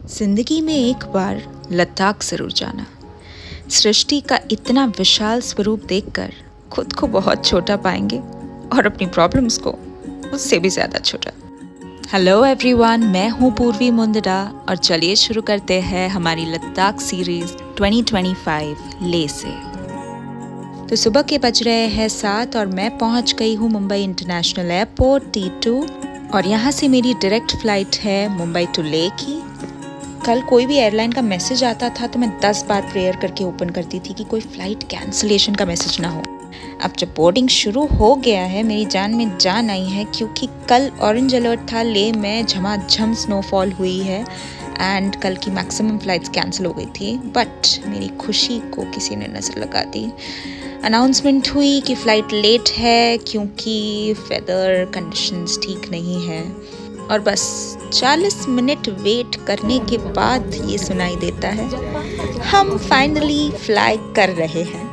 जिंदगी में एक बार लद्दाख जरूर जाना। सृष्टि का इतना विशाल स्वरूप देखकर खुद को बहुत छोटा पाएंगे और अपनी प्रॉब्लम्स को उससे भी ज़्यादा छोटा। हेलो एवरीवन, मैं हूँ पूर्वी मुंदडा और चलिए शुरू करते हैं हमारी लद्दाख सीरीज़ 2025 ले से। तो सुबह के बज रहे हैं 7 और मैं पहुँच गई हूँ मुंबई इंटरनेशनल एयरपोर्ट T2 और यहाँ से मेरी डायरेक्ट फ़्लाइट है मुंबई टू ले की। कल कोई भी एयरलाइन का मैसेज आता था तो मैं 10 बार प्रेयर करके ओपन करती थी कि कोई फ़्लाइट कैंसिलेशन का मैसेज ना हो। अब जब बोर्डिंग शुरू हो गया है मेरी जान में जान आई है, क्योंकि कल ऑरेंज अलर्ट था ले में, झमाझम स्नोफॉल हुई है एंड कल की मैक्सिमम फ़्लाइट्स कैंसिल हो गई थी। बट मेरी खुशी को किसी ने नज़र लगा दी। अनाउंसमेंट हुई कि फ़्लाइट लेट है क्योंकि वेदर कंडीशंस ठीक नहीं है और बस 40 मिनट वेट करने के बाद ये सुनाई देता है हम फाइनली फ्लाई कर रहे हैं।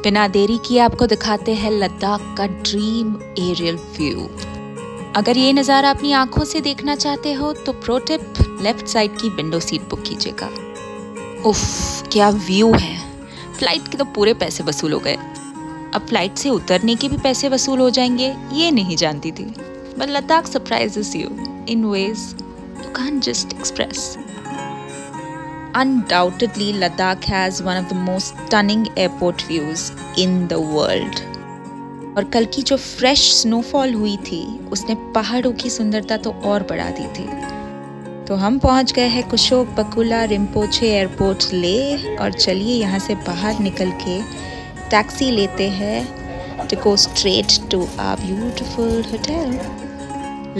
बिना देरी किए आपको दिखाते हैं लद्दाख का ड्रीम एरियल व्यू। अगर ये नज़ारा अपनी आंखों से देखना चाहते हो तो प्रो टिप, लेफ्ट साइड की विंडो सीट बुक कीजिएगा। उफ, क्या व्यू है। फ्लाइट के तो पूरे पैसे वसूल हो गए, अब फ्लाइट से उतरने के भी पैसे वसूल हो जाएंगे ये नहीं जानती थी। But Ladakh surprises you in ways you can't just express. Undoubtedly, Ladakh has one of the most stunning airport views in the world. और कल की जो फ्रेश स्नोफॉल हुई थी उसने पहाड़ों की सुंदरता तो और बढ़ा दी थी। तो हम पहुंच गए हैं कुशोक बकुला रिम्पोचे एयरपोर्ट ले और चलिए यहाँ से बाहर निकल के टैक्सी लेते हैं to go straight to our beautiful hotel.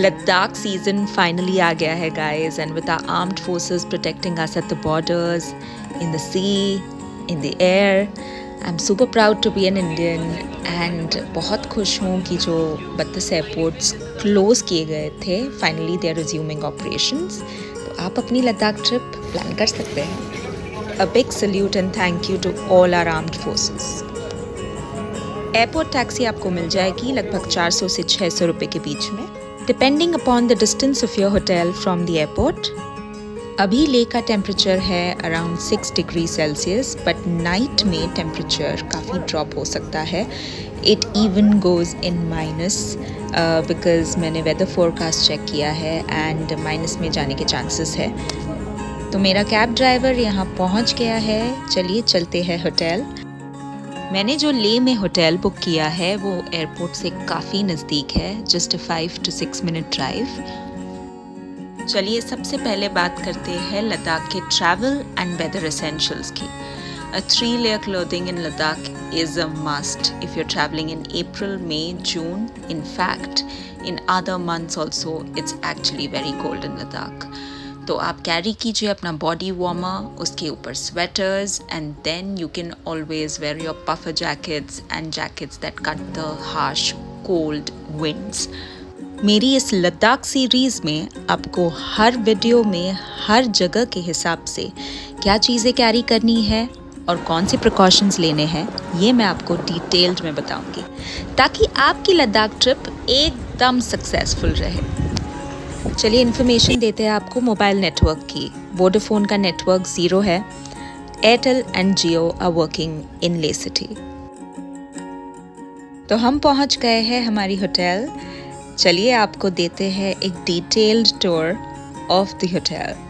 Ladakh season finally आ गया है guys, and with our armed forces protecting us at the borders, in the sea, in the air, I'm super proud to be an Indian and बहुत खुश हूँ कि जो 32 airports close किए गए थे finally they are resuming operations. तो आप अपनी लद्दाख ट्रिप प्लान कर सकते हैं। A big salute and thank you to all our armed forces. Airport taxi आपको मिल जाएगी लगभग 400 से 600 रुपए के बीच में, depending upon the distance of your hotel from the airport. अभी ले का टेम्परेचर है around 6 degree Celsius, but night में टेम्परेचर काफ़ी ड्रॉप हो सकता है। It even goes in minus because मैंने वेदर फोरकास्ट चेक किया है एंड माइनस में जाने के चांसेस है। तो मेरा कैब ड्राइवर यहाँ पहुँच गया है, चलिए चलते हैं होटल। मैंने जो ले में होटल बुक किया है वो एयरपोर्ट से काफ़ी नज़दीक है, जस्ट 5 to 6 मिनट ड्राइव। चलिए सबसे पहले बात करते हैं लद्दाख के ट्रैवल एंड वेदर एसेंशियल्स की। A 3-layer clothing in Ladakh is a must if you're traveling in April, May, June. In fact, in other months also, it's actually very cold in Ladakh. तो आप carry कीजिए अपना body warmer, उसके ऊपर sweaters and then you can always wear your puffer jackets and jackets that cut the harsh cold winds. मेरी इस Ladakh series में आपको हर वीडियो में हर जगह के हिसाब से क्या चीज़ें कैरी करनी है और कौन से प्रिकॉशंस लेने हैं ये मैं आपको डिटेल्ड में बताऊंगी, ताकि आपकी लद्दाख ट्रिप एकदम सक्सेसफुल रहे। चलिए इन्फॉर्मेशन देते हैं आपको मोबाइल नेटवर्क की। वोडाफोन का नेटवर्क 0 है, Airtel and Jio are working in Leh city. तो हम पहुंच गए हैं हमारी होटल। चलिए आपको देते हैं एक detailed tour of the hotel.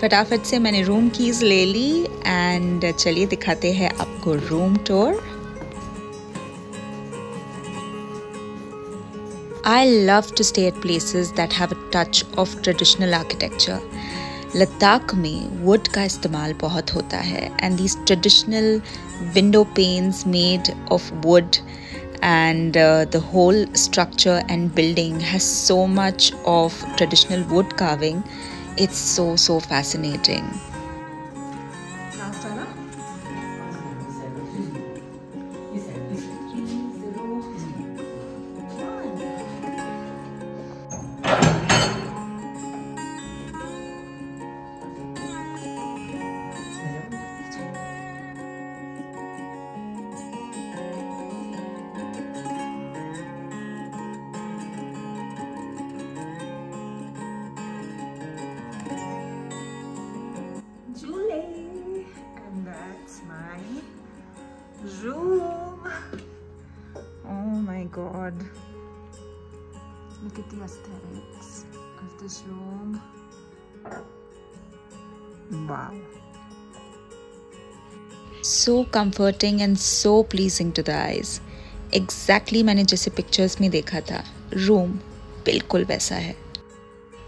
फटाफट से मैंने रूम कीज़ ले ली एंड चलिए दिखाते हैं आपको room tour. I love to stay at places that have a touch of traditional architecture. Ladakh में वुड का इस्तेमाल बहुत होता है and these traditional window panes made of wood and the whole structure and building has so much of traditional wood carving. It's so fascinating. god. Look at the aesthetics of this room. Wow. So comforting and so pleasing to the eyes. Exactly मैंने जैसे pictures में देखा था, room बिल्कुल वैसा है।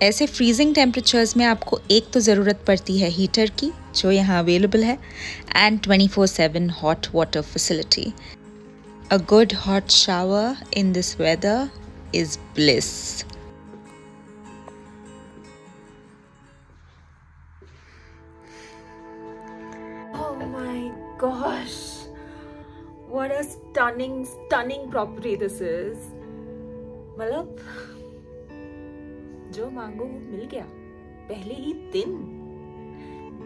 ऐसे freezing temperatures में आपको एक तो ज़रूरत पड़ती है हीटर की, जो यहाँ अवेलेबल है, and 24/7 hot water facility. A good hot shower in this weather is bliss. Oh my gosh, what a stunning property this is. मतलब जो मांगो वो मिल गया पहले ही दिन।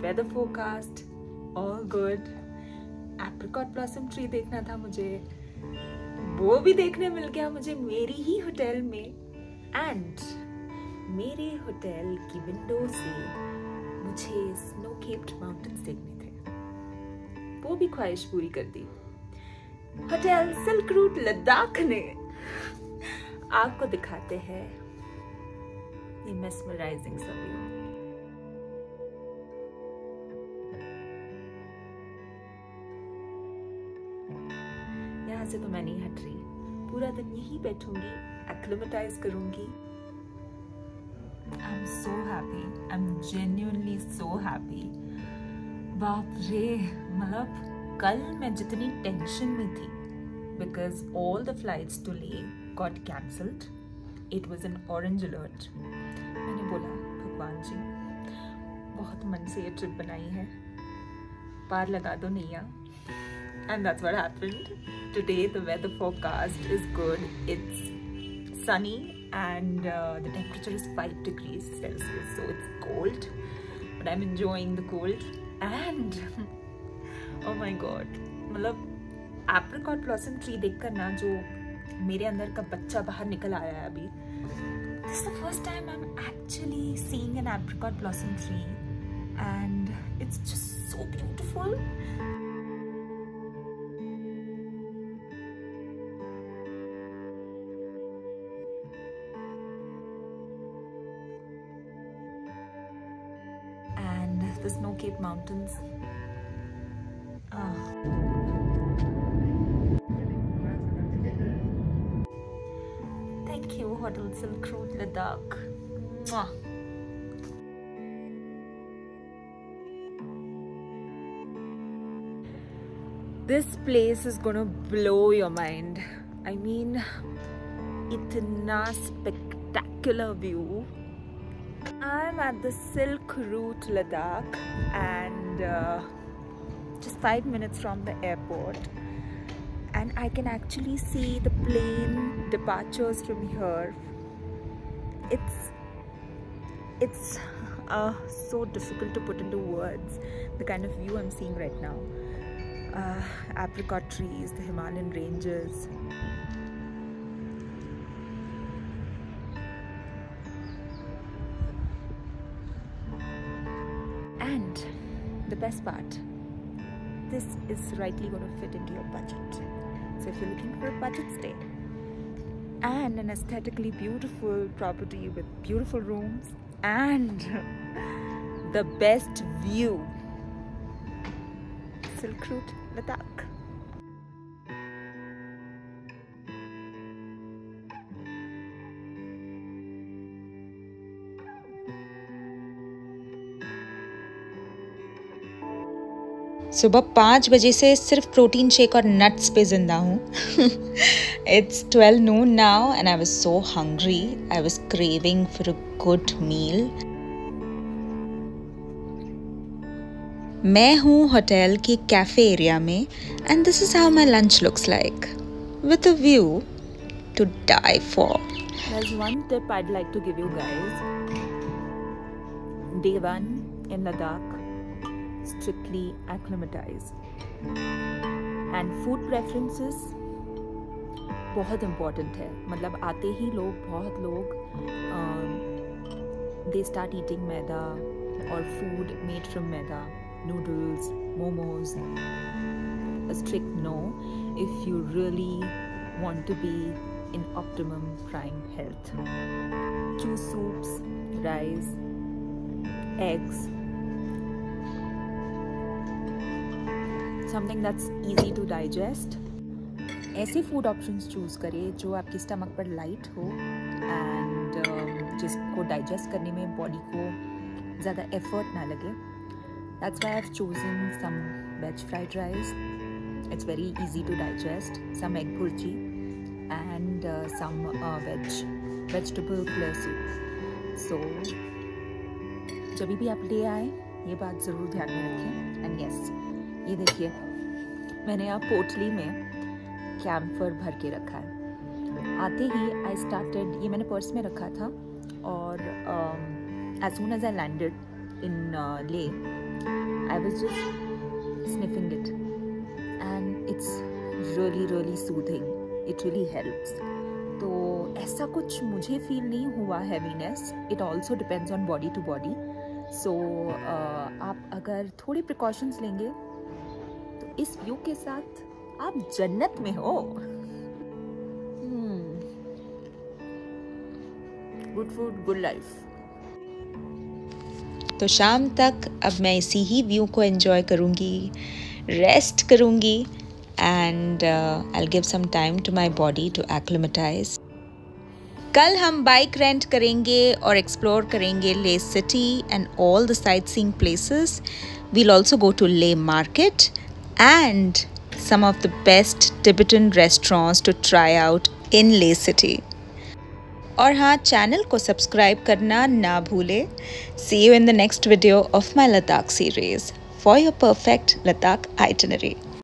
Weather forecast all good. Apricot blossom tree देखना था मुझे, वो भी देखने मिल गया मुझे मेरी ही होटल में। एंड मेरे होटल की विंडो से मुझे स्नो केप्ड माउंटेन्स देखने थे, वो भी ख्वाहिश पूरी कर दी होटल सिल्क रूट लद्दाख ने। आपको दिखाते हैं ये mesmerizing सा व्यू। यहाँ से तो मैं नहीं हट रही, पूरा दिन यहीं बैठूंगी, एक्लिमेटाइज करूंगी। I'm so happy, I'm genuinely so happy। बाप रे, मतलब कल मैं जितनी टेंशन में थी because all the flights to Leh got cancelled, it was an orange alert। मैंने बोला भगवान जी, बहुत मन से ये ट्रिप बनाई है, पार लगा दो नैया। And that's what happened. Today the weather forecast is good. It's sunny and the temperature is 5 degrees Celsius, so it's cold, but I'm enjoying the cold। And oh my god, मतलब apricot blossom tree देखकर ना जो मेरे अंदर का बच्चा बाहर निकल आया है अभी। This is the first time I'm actually seeing an apricot blossom tree and it's just so beautiful। And the snow-capped mountains। Thank you, Hotel Silk Route Ladakh। Mwah. This place is gonna blow your mind। I mean, itna spectacular view। I'm at the Silk Route Ladakh and just 5 minutes from the airport, and I can actually see the plane departures from here। It's so difficult to put into words the kind of view I'm seeing right now। Apricot trees, the Himalayan ranges, and the best part, this is rightly going to fit into your budget। So if you're looking for a budget stay and an aesthetically beautiful property with beautiful rooms and the best view, Silk Route Ladakh। सुबह 5 बजे से सिर्फ protein shake और nuts पे जिंदा हूँ। It's 12 noon now and I was so hungry. I was craving for a good meal। मैं हूँ होटल के कैफे एरिया में and this is how my lunch looks like, with a view to die for। There's one tip I'd like to give you guys। Day 1 in Ladakh, strictly acclimatize, and food preferences बहुत important है। मतलब आते ही बहुत लोग they start eating maida or food made from maida, noodles, momos। A strict no if you really want to be in optimum prime health. Choose soups, rice, eggs, something that's easy to digest. ऐसे food options choose करें जो आपके stomach पर light हो and जिसको digest करने में body को ज़्यादा एफर्ट ना लगे. That's why I've chosen some veg fried rice. It's very easy to digest. Some egg bhurji and some vegetable clear soup. So जब भी आप ले आए ये बात ज़रूर ध्यान में रखें. एंड यस, ये देखिए मैंने यहाँ पोटली में कैम्फर भर के रखा है. आते ही आई स्टार्टेड, ये मैंने पर्स में रखा था और as soon as I landed in Leh I was just sniffing it and it's really soothing. It really helps. तो ऐसा कुछ मुझे फील नहीं हुआ heaviness. It also depends on body to body. So आप अगर थोड़ी प्रिकॉशंस लेंगे तो इस व्यू के साथ आप जन्नत में हो. Good food, good life. तो शाम तक अब मैं इसी ही व्यू को एंजॉय करूँगी, रेस्ट करूँगी and I will give some time to my body to acclimatise. कल हम बाइक रेंट करेंगे और एक्सप्लोर करेंगे Leh city and all the sightseeing places. We'll also go to Leh market and some of the best Tibetan restaurants to try out in Le City. और हाँ, channel को subscribe करना ना भूले. See you in the next video of my Ladakh series for your perfect Ladakh itinerary.